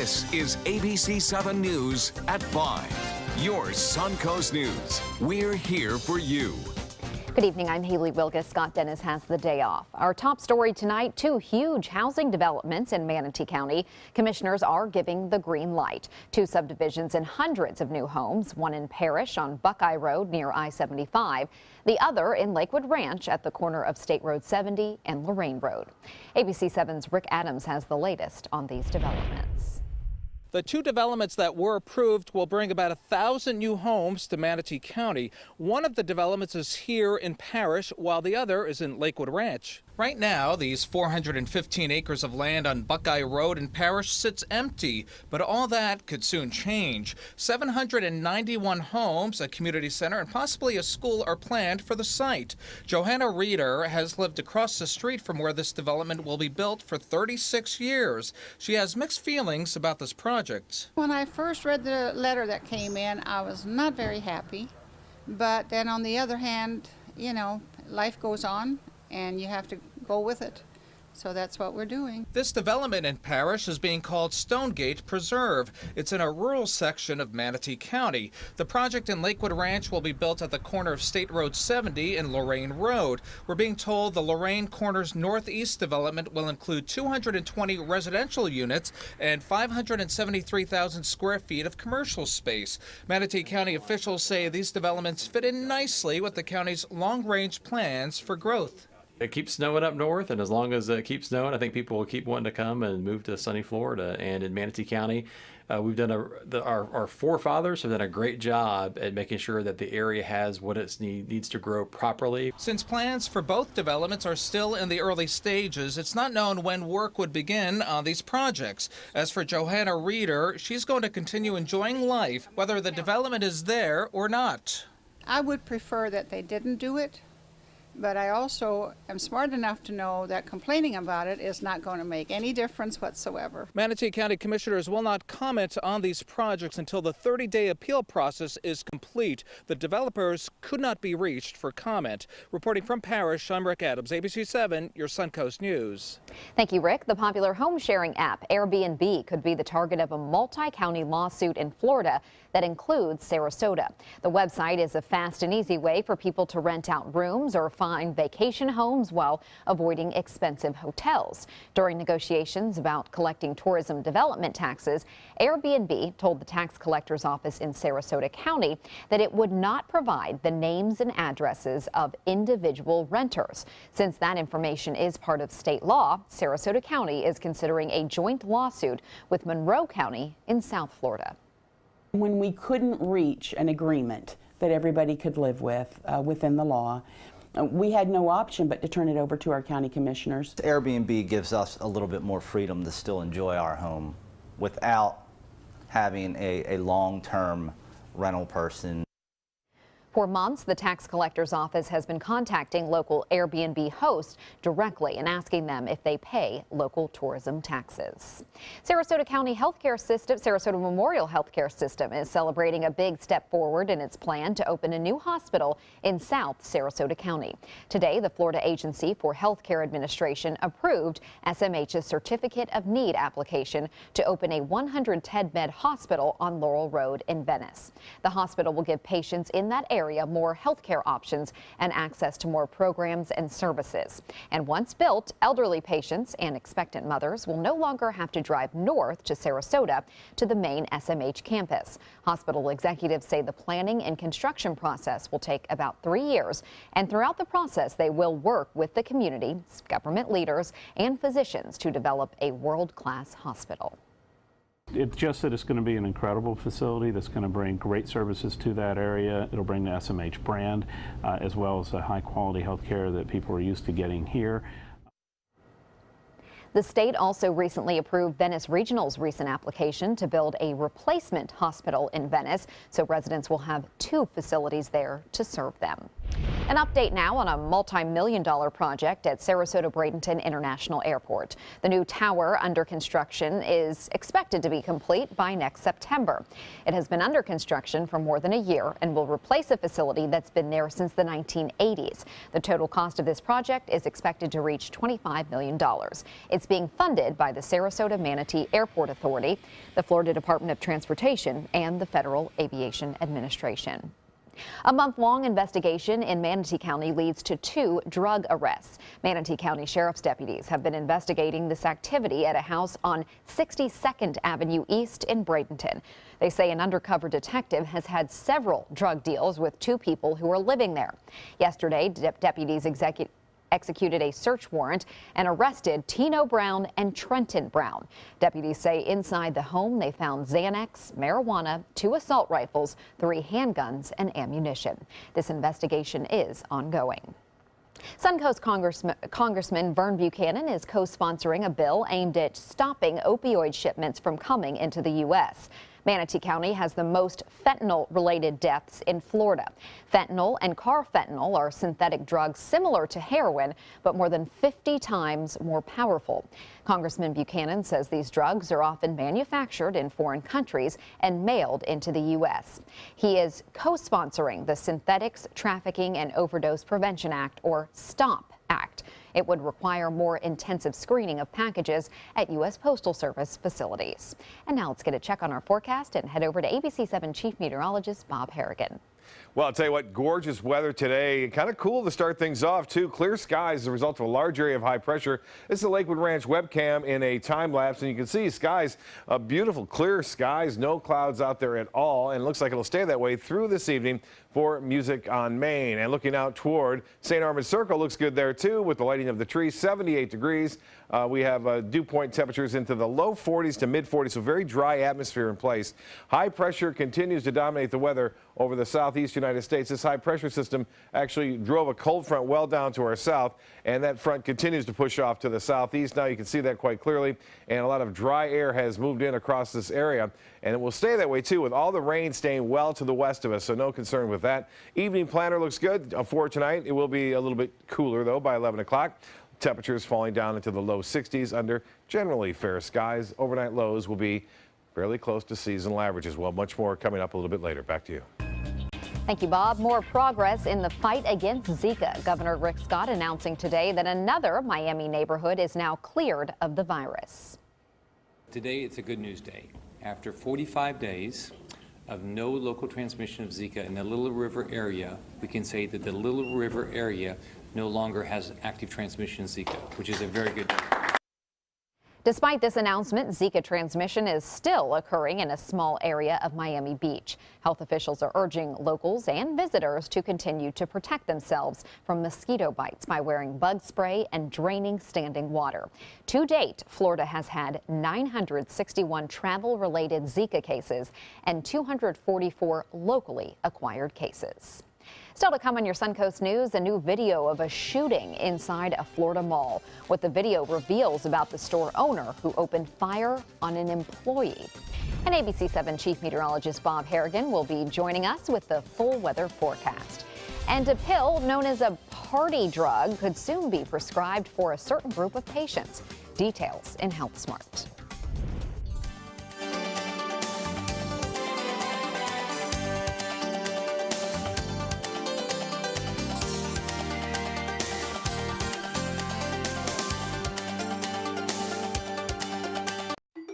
This is ABC7 News at 5. Your Suncoast News. We're here for you. Good evening, I'm Haley Wilgus. Scott Dennis has the day off. Our top story tonight, 2 huge housing developments in Manatee County. Commissioners are giving the green light. 2 subdivisions and hundreds of new homes, one in Parrish on Buckeye Road near I-75, the other in Lakewood Ranch at the corner of State Road 70 and Lorraine Road. ABC7's Rick Adams has the latest on these developments. The 2 developments that were approved will bring about 1,000 new homes to Manatee County. One of the developments is here in Parrish, while the other is in Lakewood Ranch. Right now, these 415 acres of land on Buckeye Road in Parrish sits empty, but all that could soon change. 791 homes, a community center, and possibly a school are planned for the site. Johanna Reeder has lived across the street from where this development will be built for 36 years. She has mixed feelings about this project. When I first read the letter that came in, I was not very happy. But then on the other hand, you know, life goes on and you have to go with it. So that's what we're doing. This development in Parrish is being called Stonegate Preserve. It's in a rural section of Manatee County. The project in Lakewood Ranch will be built at the corner of State Road 70 and Lorraine Road. We're being told the Lorraine Corners Northeast development will include 220 residential units and 573,000 square feet of commercial space. Manatee County officials say these developments fit in nicely with the county's long-range plans for growth. It keeps snowing up north, and as long as it keeps snowing, I think people will keep wanting to come and move to sunny Florida. And in Manatee County, we've done our forefathers have done a great job at making sure that the area has what it needs to grow properly. Since plans for both developments are still in the early stages, it's not known when work would begin on these projects. As for Johanna Reeder, she's going to continue enjoying life, whether the development is there or not. I would prefer that they didn't do it. But I also am smart enough to know that complaining about it is not going to make any difference whatsoever. Manatee County commissioners will not comment on these projects until the 30-day appeal process is complete. The developers could not be reached for comment. Reporting from Parrish, I'm Rick Adams, ABC7, your Suncoast News. Thank you, Rick. The popular home sharing app Airbnb could be the target of a multi-county lawsuit in Florida that includes Sarasota. The website is a fast and easy way for people to rent out rooms or find vacation homes while avoiding expensive hotels. During negotiations about collecting tourism development taxes, Airbnb told the tax collector's office in Sarasota County that it would not provide the names and addresses of individual renters. Since that information is part of state law, Sarasota County is considering a joint lawsuit with Monroe County in South Florida. When we couldn't reach an agreement that everybody could live with within the law, we had no option but to turn it over to our county commissioners. Airbnb gives us a little bit more freedom to still enjoy our home without having a long-term rental person. For months, the tax collector's office has been contacting local Airbnb hosts directly and asking them if they pay local tourism taxes. Sarasota County Healthcare System, Sarasota Memorial Healthcare System is celebrating a big step forward in its plan to open a new hospital in South Sarasota County. Today, the Florida Agency for Healthcare Administration approved SMH's Certificate of Need application to open a 110-bed hospital on Laurel Road in Venice. The hospital will give patients in that area more health care options and access to more programs and services. And once built, elderly patients and expectant mothers will no longer have to drive north to Sarasota to the main SMH campus. Hospital executives say the planning and construction process will take about 3 years, and throughout the process they will work with the community, government leaders, and physicians to develop a world-class hospital. It's just that it's going to be an incredible facility that's going to bring great services to that area. It'll bring the SMH brand as well as the high quality health care that people are used to getting here. The state also recently approved Venice Regional's recent application to build a replacement hospital in Venice, so residents will have 2 facilities there to serve them. An update now on a multi-million-dollar project at Sarasota Bradenton International Airport. The new tower under construction is expected to be complete by next September. It has been under construction for more than a year and will replace a facility that's been there since the 1980s. The total cost of this project is expected to reach $25 million. It's being funded by the Sarasota Manatee Airport Authority, the Florida Department of Transportation, and the Federal Aviation Administration. A month-long investigation in Manatee County leads to 2 drug arrests. Manatee County Sheriff's deputies have been investigating this activity at a house on 62nd Avenue East in Bradenton. They say an undercover detective has had several drug deals with 2 people who are living there. Yesterday, deputies executed a search warrant and arrested Tino Brown and Trenton Brown. Deputies say inside the home they found Xanax, marijuana, 2 assault rifles, 3 handguns, and ammunition. This investigation is ongoing. Suncoast Congressman Vern Buchanan is co-sponsoring a bill aimed at stopping opioid shipments from coming into the U.S. Manatee County has the most fentanyl-related deaths in Florida. Fentanyl and carfentanil are synthetic drugs similar to heroin, but more than 50 times more powerful. Congressman Buchanan says these drugs are often manufactured in foreign countries and mailed into the U.S. He is co-sponsoring the Synthetics, Trafficking, and Overdose Prevention Act, or STOP Act. It would require more intensive screening of packages at U.S. Postal Service facilities. And now let's get a check on our forecast and head over to ABC7 Chief Meteorologist Bob Harrigan. Well, I'll tell you what, gorgeous weather today. Kind of cool to start things off, too. Clear skies as a result of a large area of high pressure. This is the Lakewood Ranch webcam in a time lapse, and you can see skies, beautiful clear skies, no clouds out there at all, and it looks like it'll stay that way through this evening for Music on Main. And looking out toward St. Armand Circle, looks good there, too, with the lighting of the trees, 78 degrees. We have dew point temperatures into the low 40s to mid 40s, so very dry atmosphere in place. High pressure continues to dominate the weather over the southeast United States. This high pressure system actually drove a cold front well down to our south, and that front continues to push off to the southeast. Now you can see that quite clearly, and a lot of dry air has moved in across this area, and it will stay that way too, with all the rain staying well to the west of us, so no concern with that. Evening planner looks good for tonight. It will be a little bit cooler though by 11 o'clock. Temperatures falling down into the low 60s under generally fair skies. Overnight lows will be fairly close to seasonal averages. Well, much more coming up a little bit later. Back to you. Thank you, Bob. More progress in the fight against Zika. Governor Rick Scott announcing today that another Miami neighborhood is now cleared of the virus. Today, it's a good news day. After 45 days of no local transmission of Zika in the Little River area, we can say that the Little River area no longer has active transmission of Zika, which is a very good news. Despite this announcement, Zika transmission is still occurring in a small area of Miami Beach. Health officials are urging locals and visitors to continue to protect themselves from mosquito bites by wearing bug spray and draining standing water. To date, Florida has had 961 travel-related Zika cases and 244 locally acquired cases. Still to come on your Suncoast News, a new video of a shooting inside a Florida mall. What the video reveals about the store owner who opened fire on an employee. And ABC7 Chief Meteorologist Bob Harrigan will be joining us with the full weather forecast. And a pill known as a party drug could soon be prescribed for a certain group of patients. Details in Health Smart.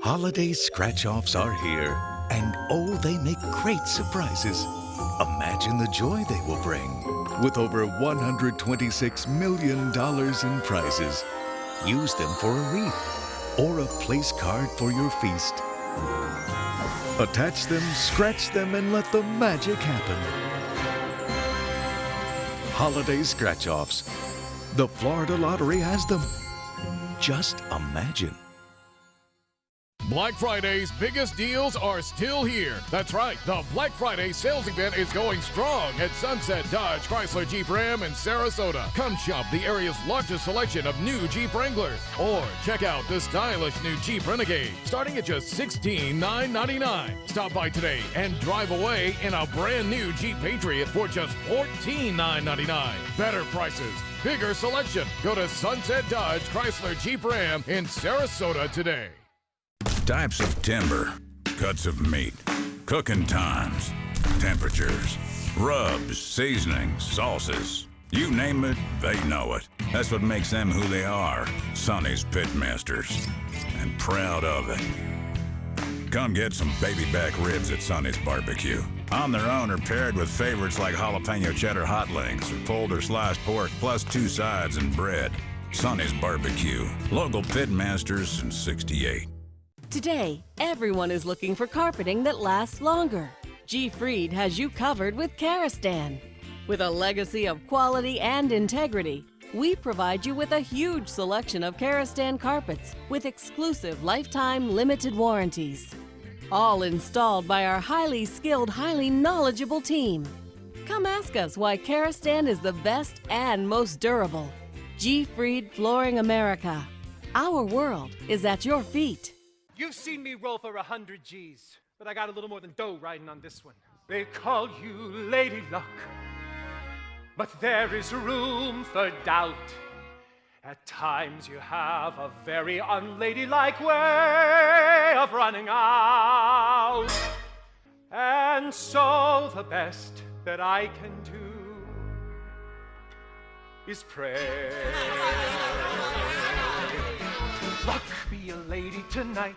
Holiday scratch-offs are here, and oh, they make great surprises. Imagine the joy they will bring. With over $126 million in prizes, use them for a wreath or a place card for your feast. Attach them, scratch them, and let the magic happen. Holiday scratch-offs. The Florida Lottery has them. Just imagine. Black Friday's biggest deals are still here. That's right, the Black Friday sales event is going strong at Sunset Dodge Chrysler Jeep Ram in Sarasota. Come shop the area's largest selection of new Jeep Wranglers, or check out the stylish new Jeep Renegade, starting at just $16,999. Stop by today and drive away in a brand new Jeep Patriot for just $14,999. Better prices, bigger selection. Go to Sunset Dodge Chrysler Jeep Ram in Sarasota today. Types of timber, cuts of meat, cooking times, temperatures, rubs, seasonings, sauces. You name it, they know it. That's what makes them who they are, Sonny's Pitmasters. And proud of it. Come get some baby back ribs at Sonny's Barbecue. On their own or paired with favorites like jalapeno cheddar hot links or pulled or sliced pork plus 2 sides and bread. Sonny's Barbecue. Local Pitmasters since '68. Today, everyone is looking for carpeting that lasts longer. G. Fried has you covered with Karastan. With a legacy of quality and integrity, we provide you with a huge selection of Karastan carpets with exclusive lifetime limited warranties. All installed by our highly skilled, highly knowledgeable team. Come ask us why Karastan is the best and most durable. G. Fried Flooring America. Our world is at your feet. You've seen me roll for 100 G's, but I got a little more than dough riding on this one. They call you Lady Luck, but there is room for doubt. At times you have a very unladylike way of running out. And so the best that I can do is pray. Luck, be a lady tonight.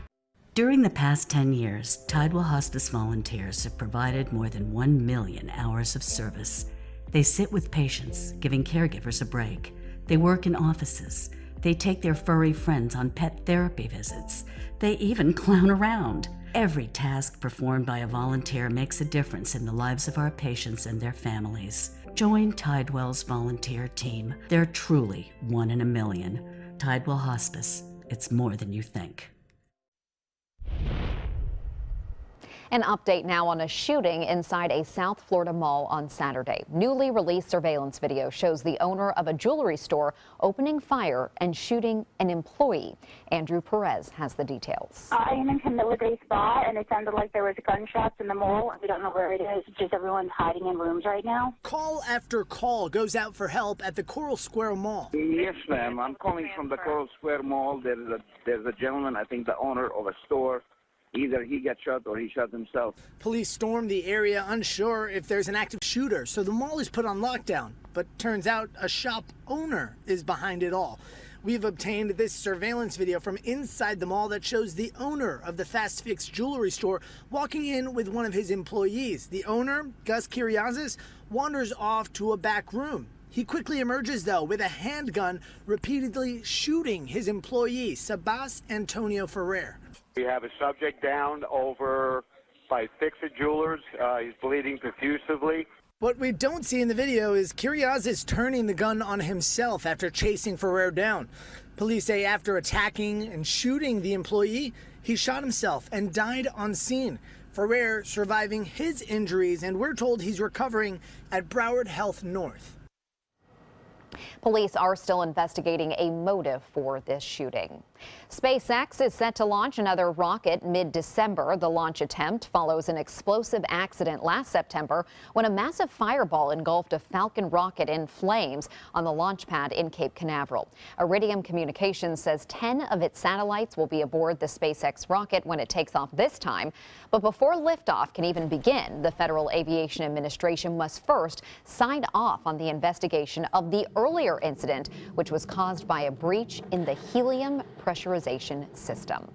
During the past 10 years, Tidewell Hospice volunteers have provided more than 1 million hours of service. They sit with patients, giving caregivers a break. They work in offices. They take their furry friends on pet therapy visits. They even clown around. Every task performed by a volunteer makes a difference in the lives of our patients and their families. Join Tidewell's volunteer team. They're truly 1 in a million. Tidewell Hospice. It's more than you think. An update now on a shooting inside a South Florida mall on Saturday. Newly released surveillance video shows the owner of a jewelry store opening fire and shooting an employee. Andrew Perez has the details. I am in Camilla Day Spa, and it sounded like there was gunshots in the mall. We don't know where it is. Just everyone's hiding in rooms right now. Call after call goes out for help at the Coral Square Mall. Yes, ma'am. I'm calling from the Coral Square Mall. There's a gentleman, I think the owner of a store. Either he got shot or he shot himself. Police stormed the area unsure if there's an active shooter, so the mall is put on lockdown. But turns out a shop owner is behind it all. We've obtained this surveillance video from inside the mall that shows the owner of the Fast Fix jewelry store walking in with one of his employees. The owner, Gus Kiriazis, wanders off to a back room. He quickly emerges, though, with a handgun, repeatedly shooting his employee, Sabas Antonio Ferrer. We have a subject down over by Fix-It Jewelers. He's bleeding profusively. What we don't see in the video is Kiriazis turning the gun on himself after chasing Ferrer down. Police say after attacking and shooting the employee, he shot himself and died on scene. Ferrer surviving his injuries, and we're told he's recovering at Broward Health North. Police are still investigating a motive for this shooting. SpaceX is set to launch another rocket mid-December. The launch attempt follows an explosive accident last September when a massive fireball engulfed a Falcon rocket in flames on the launch pad in Cape Canaveral. Iridium Communications says 10 of its satellites will be aboard the SpaceX rocket when it takes off this time. But before liftoff can even begin, the Federal Aviation Administration must first sign off on the investigation of the earlier incident, which was caused by a breach in the helium pressurization system.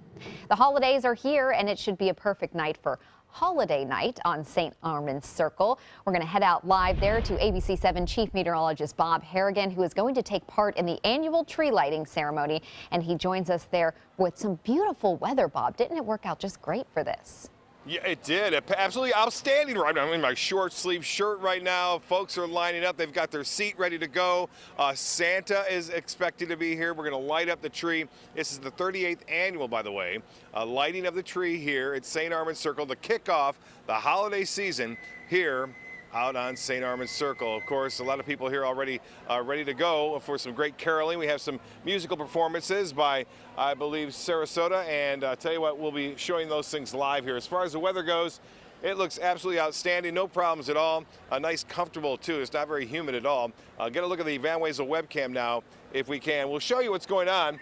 The holidays are here, and it should be a perfect night for holiday night on St. Armand's Circle. We're going to head out live there to ABC7 Chief Meteorologist Bob Harrigan, who is going to take part in the annual tree lighting ceremony, and he joins us there with some beautiful weather. Bob, didn't it work out just great for this? Yeah, it did. Absolutely outstanding. Right, I'm in my short sleeve shirt right now. Folks are lining up. They've got their seat ready to go. Santa is expected to be here. We're going to light up the tree. This is the 38th annual, by the way, lighting of the tree here at St. Armand's Circle to kick off the holiday season here out on St. Armand's Circle. Of course, a lot of people here already ready to go for some great caroling. We have some musical performances by, I believe, Sarasota, and tell you what, we'll be showing those things live here. As far as the weather goes, it looks absolutely outstanding. No problems at all. Nice, comfortable, too. It's not very humid at all. Get a look at the Van Wezel webcam now, if we can. We'll show you what's going on.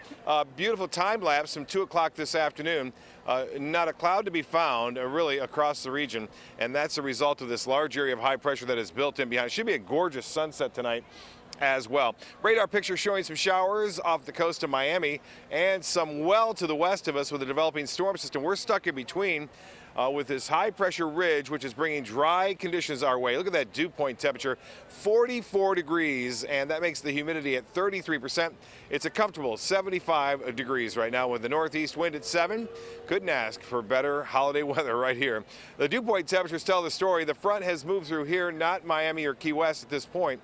Beautiful time lapse from 2 o'clock this afternoon. Not a cloud to be found, really, across the region, and that's a result of this large area of high pressure that is built in behind. It should be a gorgeous sunset tonight as well. Radar picture showing some showers off the coast of Miami and some well to the west of us with a developing storm system. We're stuck in between with this high pressure ridge, which is bringing dry conditions our way. Look at that dew point temperature, 44 degrees, and that makes the humidity at 33%. It's a comfortable 75 degrees right now with the northeast wind at 7. Couldn't ask for better holiday weather right here. The dew point temperatures tell the story. The front has moved through here, not Miami or Key West at this point,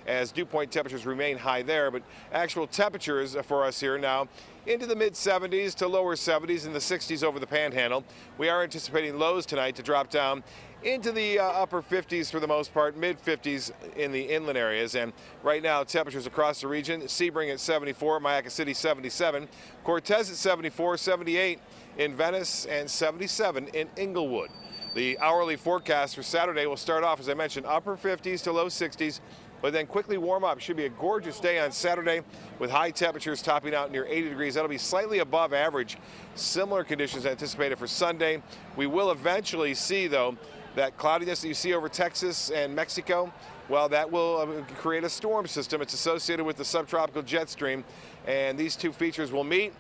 as dew point temperatures remain high there, but actual temperatures for us here now into the mid-70s to lower 70s, in the 60s over the Panhandle. We are anticipating lows tonight to drop down into the upper 50s for the most part, mid-50s in the inland areas. And right now, temperatures across the region: Sebring at 74, Mayaca City 77, Cortez at 74, 78 in Venice, and 77 in Inglewood. The hourly forecast for Saturday will start off, as I mentioned, upper 50s to low 60s. But then quickly warm up. Should be a gorgeous day on Saturday with high temperatures topping out near 80 degrees. That'll be slightly above average. Similar conditions anticipated for Sunday. We will eventually see, though, that cloudiness that you see over Texas and Mexico. Well, that will create a storm system. It's associated with the subtropical jet stream, and these two features will meet.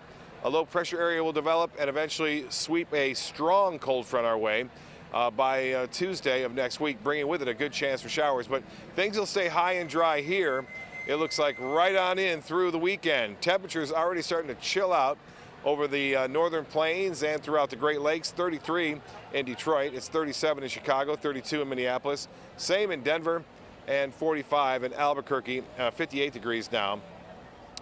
A low pressure area will develop and eventually sweep a strong cold front our way by Tuesday of next week, bringing with it a good chance for showers. But things will stay high and dry here. It looks like right on in through the weekend. Temperatures already starting to chill out over the northern plains and throughout the Great Lakes. 33 in Detroit. It's 37 in Chicago, 32 in Minneapolis. Same in Denver, and 45 in Albuquerque, 58 degrees now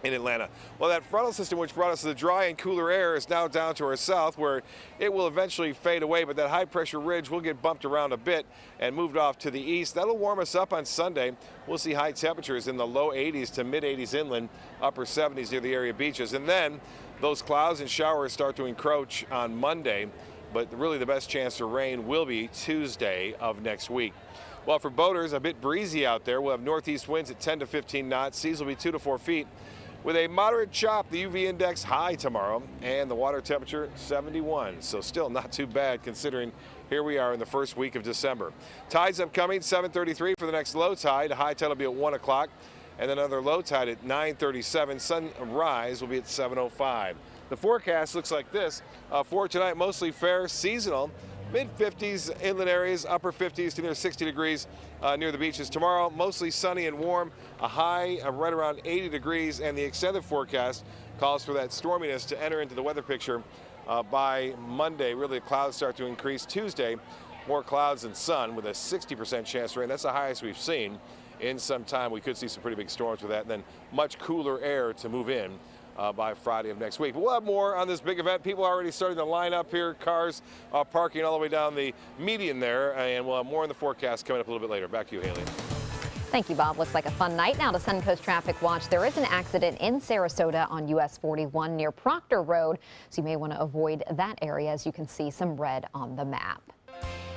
in Atlanta. Well, that frontal system, which brought us the dry and cooler air, is now down to our south, where it will eventually fade away, but that high pressure ridge will get bumped around a bit and moved off to the east. That'll warm us up on Sunday. We'll see high temperatures in the low 80s to mid 80s inland, upper 70s near the area beaches. And then those clouds and showers start to encroach on Monday, but really the best chance for rain will be Tuesday of next week. Well, for boaters, a bit breezy out there. We'll have northeast winds at 10 to 15 knots. Seas will be 2 to 4 feet. With a moderate chop, the UV index high tomorrow, and the water temperature 71. So still not too bad considering here we are in the first week of December. Tides upcoming, 7:33 for the next low tide. High tide will be at 1 o'clock, and another low tide at 9:37. Sunrise will be at 7:05. The forecast looks like this. For tonight, mostly fair, seasonal. Mid-50s inland areas, upper 50s to near 60 degrees near the beaches. Tomorrow, mostly sunny and warm, a high right around 80 degrees, and the extended forecast calls for that storminess to enter into the weather picture by Monday. Really, the clouds start to increase. Tuesday, more clouds and sun with a 60% chance of rain. That's the highest we've seen in some time. We could see some pretty big storms with that, and then much cooler air to move in by Friday of next week. But we'll have more on this big event. People are already starting to line up here, cars parking all the way down the median there, and we'll have more in the forecast coming up a little bit later. Back to you, Haley. Thank you, Bob. Looks like a fun night. Now to Suncoast Traffic Watch. There is an accident in Sarasota on US 41 near Proctor Road, so you may want to avoid that area, as you can see some red on the map.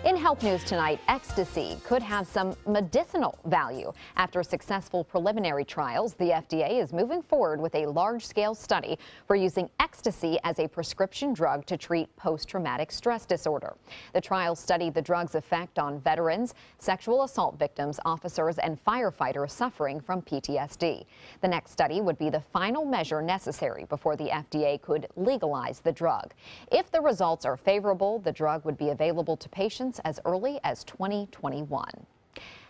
In health news tonight, ecstasy could have some medicinal value. After successful preliminary trials, the FDA is moving forward with a large-scale study for using ecstasy as a prescription drug to treat post-traumatic stress disorder. The trial studied the drug's effect on veterans, sexual assault victims, officers, and firefighters suffering from PTSD. The next study would be the final measure necessary before the FDA could legalize the drug. If the results are favorable, the drug would be available to patients as early as 2021.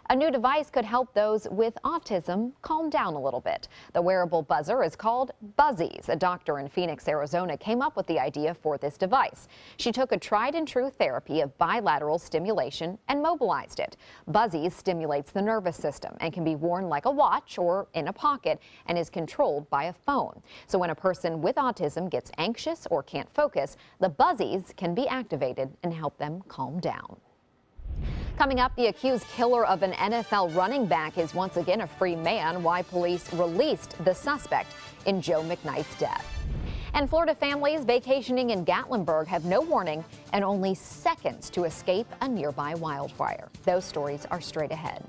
A new device could help those with autism calm down a little bit. The wearable buzzer is called Buzzies. A doctor in Phoenix, Arizona came up with the idea for this device. She took a tried and true therapy of bilateral stimulation and mobilized it. Buzzies stimulates the nervous system and can be worn like a watch or in a pocket and is controlled by a phone. So when a person with autism gets anxious or can't focus, the Buzzies can be activated and help them calm down. Coming up, the accused killer of an NFL running back is once again a free man. Why police released the suspect in Joe McKnight's death. And Florida families vacationing in Gatlinburg have no warning and only seconds to escape a nearby wildfire. Those stories are straight ahead.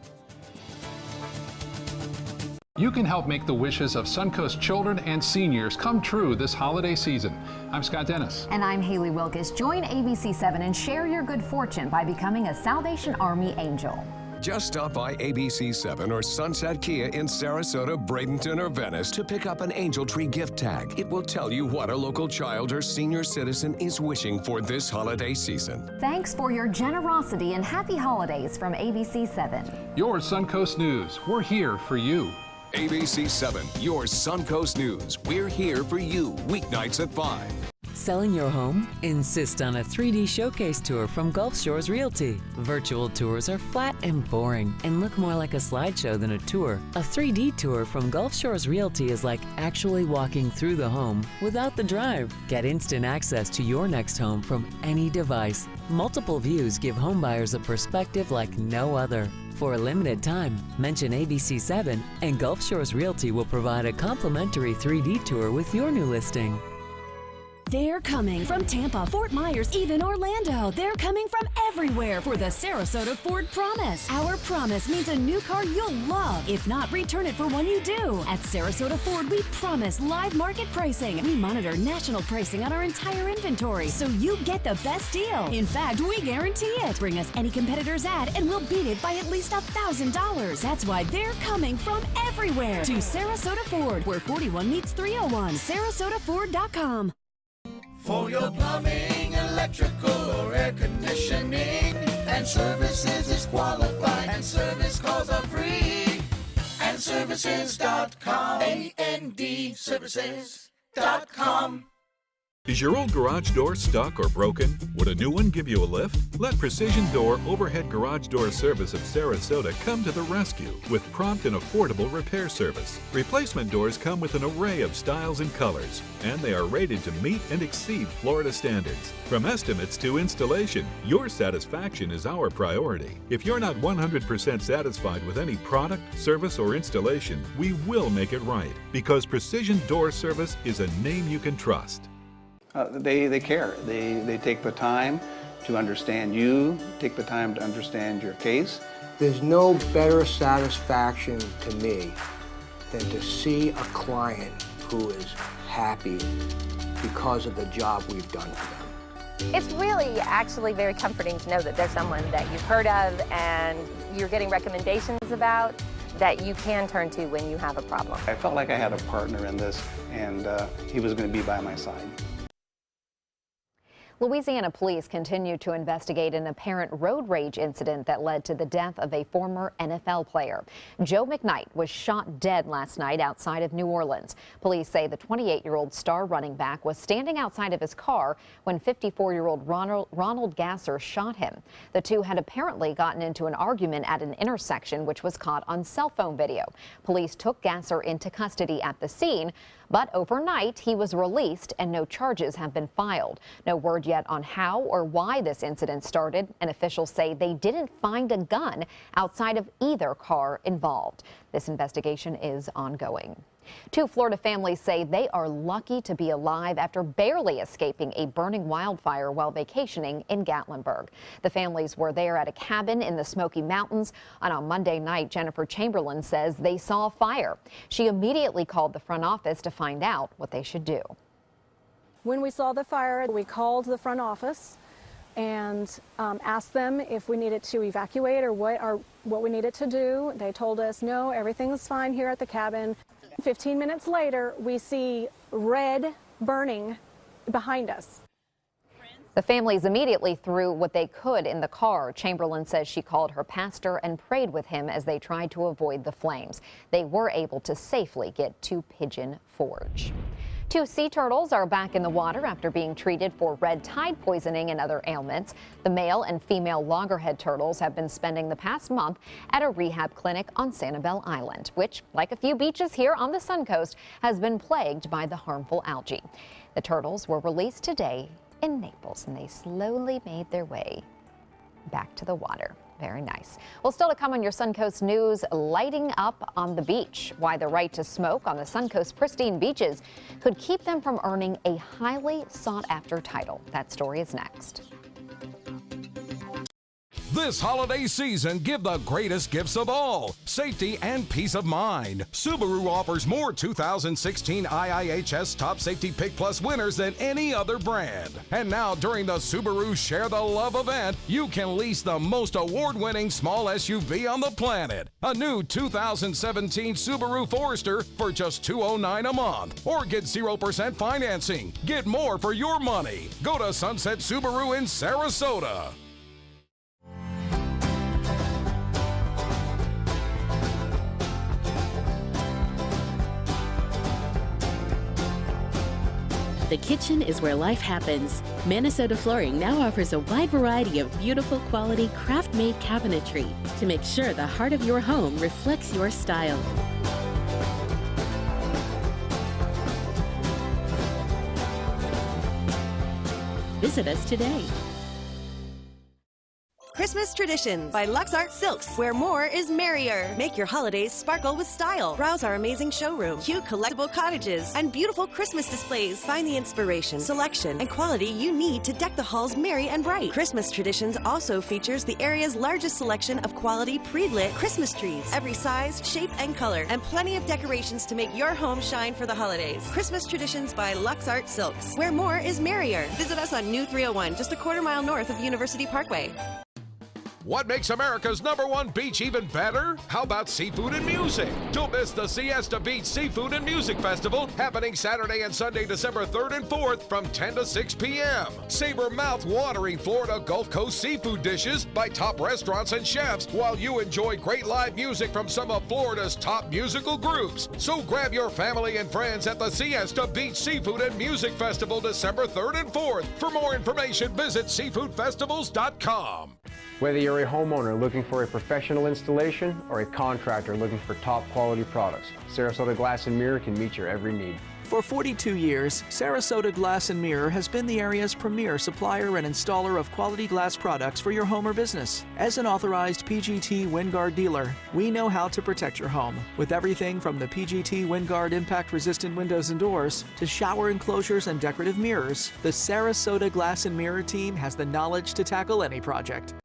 You can help make the wishes of Suncoast children and seniors come true this holiday season. I'm Scott Dennis. And I'm Haley Wilkes. Join ABC7 and share your good fortune by becoming a Salvation Army Angel. Just stop by ABC7 or Sunset Kia in Sarasota, Bradenton, or Venice to pick up an Angel Tree gift tag. It will tell you what a local child or senior citizen is wishing for this holiday season. Thanks for your generosity and happy holidays from ABC7. Your Suncoast News. We're here for you. ABC7, your Suncoast News. We're here for you, weeknights at 5. Selling your home? Insist on a 3D showcase tour from Gulf Shores Realty. Virtual tours are flat and boring and look more like a slideshow than a tour. A 3D tour from Gulf Shores Realty is like actually walking through the home without the drive. Get instant access to your next home from any device. Multiple views give homebuyers a perspective like no other. For a limited time, mention ABC7 and Gulf Shores Realty will provide a complimentary 3D tour with your new listing. They're coming from Tampa, Fort Myers, even Orlando. They're coming from everywhere for the Sarasota Ford Promise. Our promise means a new car you'll love. If not, return it for one you do. At Sarasota Ford, we promise live market pricing. We monitor national pricing on our entire inventory, so you get the best deal. In fact, we guarantee it. Bring us any competitor's ad, and we'll beat it by at least $1,000. That's why they're coming from everywhere to Sarasota Ford, where 41 meets 301. SarasotaFord.com. For your plumbing, electrical, or air conditioning, and services is qualified, and service calls are free. And services.com. AND services.com. Is your old garage door stuck or broken? Would a new one give you a lift? Let Precision Door Overhead Garage Door Service of Sarasota come to the rescue with prompt and affordable repair service. Replacement doors come with an array of styles and colors, and they are rated to meet and exceed Florida standards. From estimates to installation, your satisfaction is our priority. If you're not 100% satisfied with any product, service, or installation, we will make it right, because Precision Door Service is a name you can trust. They care. They take the time to understand you, take the time to understand your case. There's no better satisfaction to me than to see a client who is happy because of the job we've done for them. It's really actually very comforting to know that there's someone that you've heard of and you're getting recommendations about that you can turn to when you have a problem. I felt like I had a partner in this, and he was going to be by my side. Louisiana police continue to investigate an apparent road rage incident that led to the death of a former NFL player. Joe McKnight was shot dead last night outside of New Orleans. Police say the 28-year-old star running back was standing outside of his car when 54-year-old Ronald Gasser shot him. The two had apparently gotten into an argument at an intersection, which was caught on cell phone video. Police took Gasser into custody at the scene, but overnight he was released and no charges have been filed. No word yet on how or why this incident started, and officials say they didn't find a gun outside of either car involved. This investigation is ongoing. Two Florida families say they are lucky to be alive after barely escaping a burning wildfire while vacationing in Gatlinburg. The families were there at a cabin in the Smoky Mountains, and on Monday night, Jennifer Chamberlain says they saw a fire. She immediately called the front office to find out what they should do. When we saw the fire, we called the front office and asked them if we needed to evacuate or what we needed to do. They told us, no, everything's fine here at the cabin. 15 minutes later, we see red burning behind us. The families immediately threw what they could in the car. Chamberlain says she called her pastor and prayed with him as they tried to avoid the flames. They were able to safely get to Pigeon Forge. 2 sea turtles are back in the water after being treated for red tide poisoning and other ailments. The male and female loggerhead turtles have been spending the past month at a rehab clinic on Sanibel Island, which, like a few beaches here on the Suncoast, has been plagued by the harmful algae. The turtles were released today in Naples, and they slowly made their way back to the water. Very nice. Well, still to come on your Suncoast News, lighting up on the beach. Why the right to smoke on the Suncoast pristine beaches could keep them from earning a highly sought-after title. That story is next. This holiday season, give the greatest gifts of all, safety and peace of mind. Subaru offers more 2016 IIHS Top Safety Pick Plus winners than any other brand. And now during the Subaru Share the Love event, you can lease the most award-winning small SUV on the planet. A new 2017 Subaru Forester for just $209 a month. Or get 0% financing. Get more for your money. Go to Sunset Subaru in Sarasota. The kitchen is where life happens. Minnesota Flooring now offers a wide variety of beautiful quality craft-made cabinetry to make sure the heart of your home reflects your style. Visit us today. Christmas Traditions by Lux Art Silks, where more is merrier. Make your holidays sparkle with style. Browse our amazing showroom, cute collectible cottages, and beautiful Christmas displays. Find the inspiration, selection, and quality you need to deck the halls merry and bright. Christmas Traditions also features the area's largest selection of quality pre-lit Christmas trees, every size, shape, and color, and plenty of decorations to make your home shine for the holidays. Christmas Traditions by Lux Art Silks, where more is merrier. Visit us on New 301, just a quarter-mile north of University Parkway. What makes America's #1 beach even better? How about seafood and music? Don't miss the Siesta Beach Seafood and Music Festival happening Saturday and Sunday, December 3rd and 4th from 10 to 6 p.m. Savor mouth-watering Florida Gulf Coast seafood dishes by top restaurants and chefs while you enjoy great live music from some of Florida's top musical groups. So grab your family and friends at the Siesta Beach Seafood and Music Festival December 3rd and 4th. For more information, visit seafoodfestivals.com. Whether you're a homeowner looking for a professional installation or a contractor looking for top quality products, Sarasota Glass and Mirror can meet your every need. For 42 years, Sarasota Glass and Mirror has been the area's premier supplier and installer of quality glass products for your home or business. As an authorized PGT WinGuard dealer, we know how to protect your home with everything from the PGT WinGuard impact-resistant windows and doors to shower enclosures and decorative mirrors. The Sarasota Glass and Mirror team has the knowledge to tackle any project.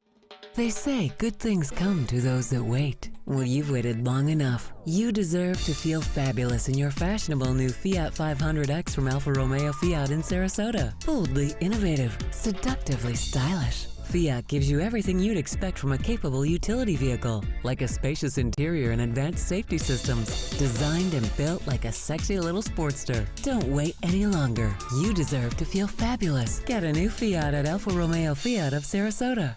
They say good things come to those that wait. Well, you've waited long enough. You deserve to feel fabulous in your fashionable new Fiat 500X from Alfa Romeo Fiat in Sarasota. Boldly innovative, seductively stylish. Fiat gives you everything you'd expect from a capable utility vehicle, like a spacious interior and advanced safety systems, designed and built like a sexy little sportster. Don't wait any longer. You deserve to feel fabulous. Get a new Fiat at Alfa Romeo Fiat of Sarasota.